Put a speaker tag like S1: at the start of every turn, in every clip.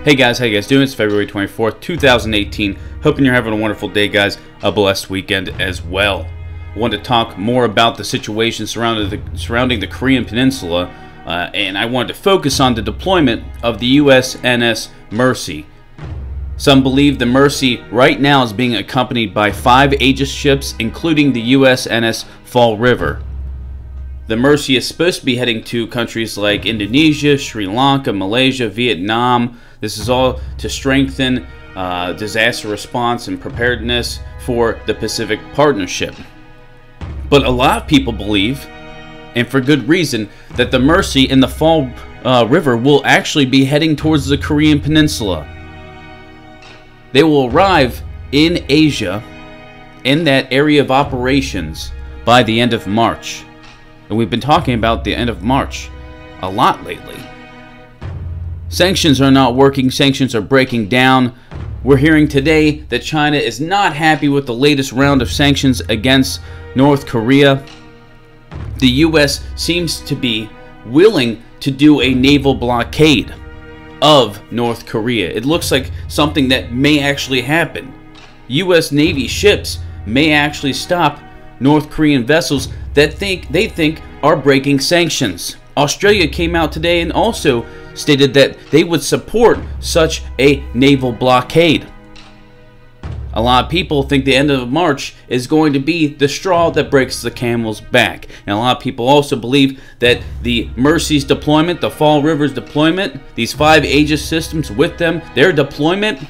S1: Hey guys, how you guys doing? It's February 24th, 2018. Hoping you're having a wonderful day, guys. A blessed weekend as well. I wanted to talk more about the situation surrounding the Korean Peninsula, and I wanted to focus on the deployment of the USNS Mercy. Some believe the Mercy right now is being accompanied by 5 Aegis ships, including the USNS Fall River. The Mercy is supposed to be heading to countries like Indonesia, Sri Lanka, Malaysia, Vietnam. This is all to strengthen disaster response and preparedness for the Pacific Partnership. But a lot of people believe, and for good reason, that the Mercy and the Fall River will actually be heading towards the Korean Peninsula. They will arrive in Asia, in that area of operations, by the end of March. And we've been talking about the end of March a lot lately. Sanctions are not working. Sanctions are breaking down. We're hearing today that China is not happy with the latest round of sanctions against North Korea. The U.S. seems to be willing to do a naval blockade of North Korea. It looks like something that may actually happen. U.S. Navy ships may actually stop North Korean vessels that they think are breaking sanctions. Australia came out today and also stated that they would support such a naval blockade. A lot of people think the end of March is going to be the straw that breaks the camel's back. And a lot of people also believe that the Mercy's deployment, the Fall River's deployment, these 5 Aegis systems with them, their deployment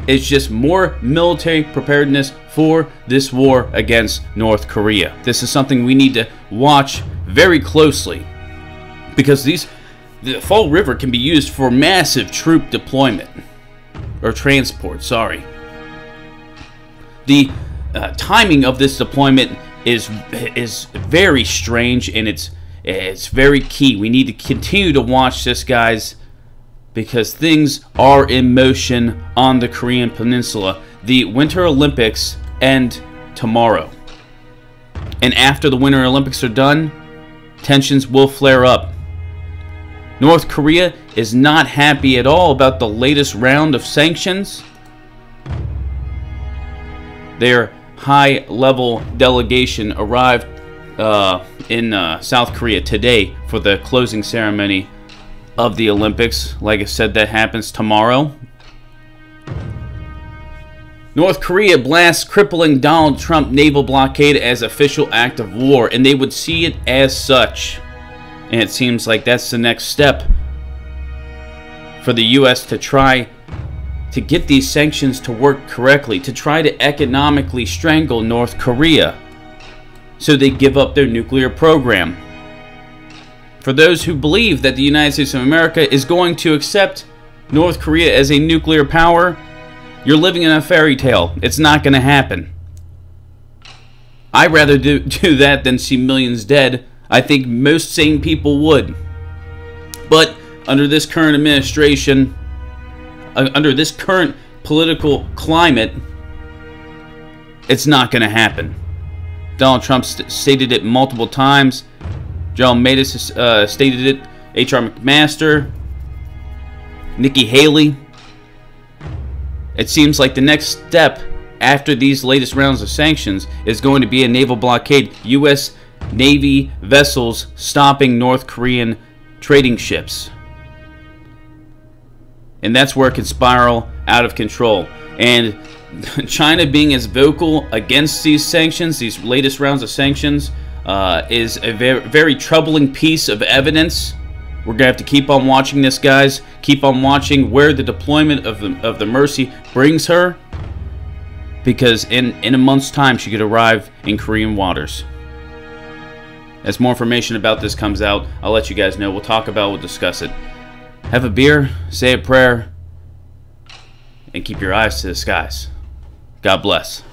S1: is just more military preparedness for this war against North Korea. This is something we need to watch very closely, because the Fall River can be used for massive troop deployment, or transport, sorry. The timing of this deployment is very strange, and it's very key. We need to continue to watch this, guys, because things are in motion on the Korean Peninsula. The Winter Olympics end tomorrow. And after the Winter Olympics are done, tensions will flare up. North Korea is not happy at all about the latest round of sanctions. Their high-level delegation arrived in South Korea today for the closing ceremony of the Olympics. Like I said, that happens tomorrow. North Korea blasts crippling Donald Trump naval blockade as official act of war, and they would see it as such. And it seems like that's the next step for the U.S. to try to get these sanctions to work correctly, to try to economically strangle North Korea so they give up their nuclear program. For those who believe that the United States of America is going to accept North Korea as a nuclear power, you're living in a fairy tale. It's not going to happen. I'd rather do that than see millions dead. I think most sane people would. But under this current administration, under this current political climate, it's not going to happen. Donald Trump stated it multiple times. John Mattis stated it. H.R. McMaster, Nikki Haley. It seems like the next step after these latest rounds of sanctions is going to be a naval blockade. U.S. Navy vessels stopping North Korean trading ships. And that's where it can spiral out of control. And China being as vocal against these sanctions, these latest rounds of sanctions, is a very troubling piece of evidence. We're going to have to keep on watching this, guys. Keep on watching where the deployment of the Mercy brings her. Because in a month's time, she could arrive in Korean waters. As more information about this comes out, I'll let you guys know. We'll talk about it, we'll discuss it. Have a beer, say a prayer, and keep your eyes to the skies. God bless.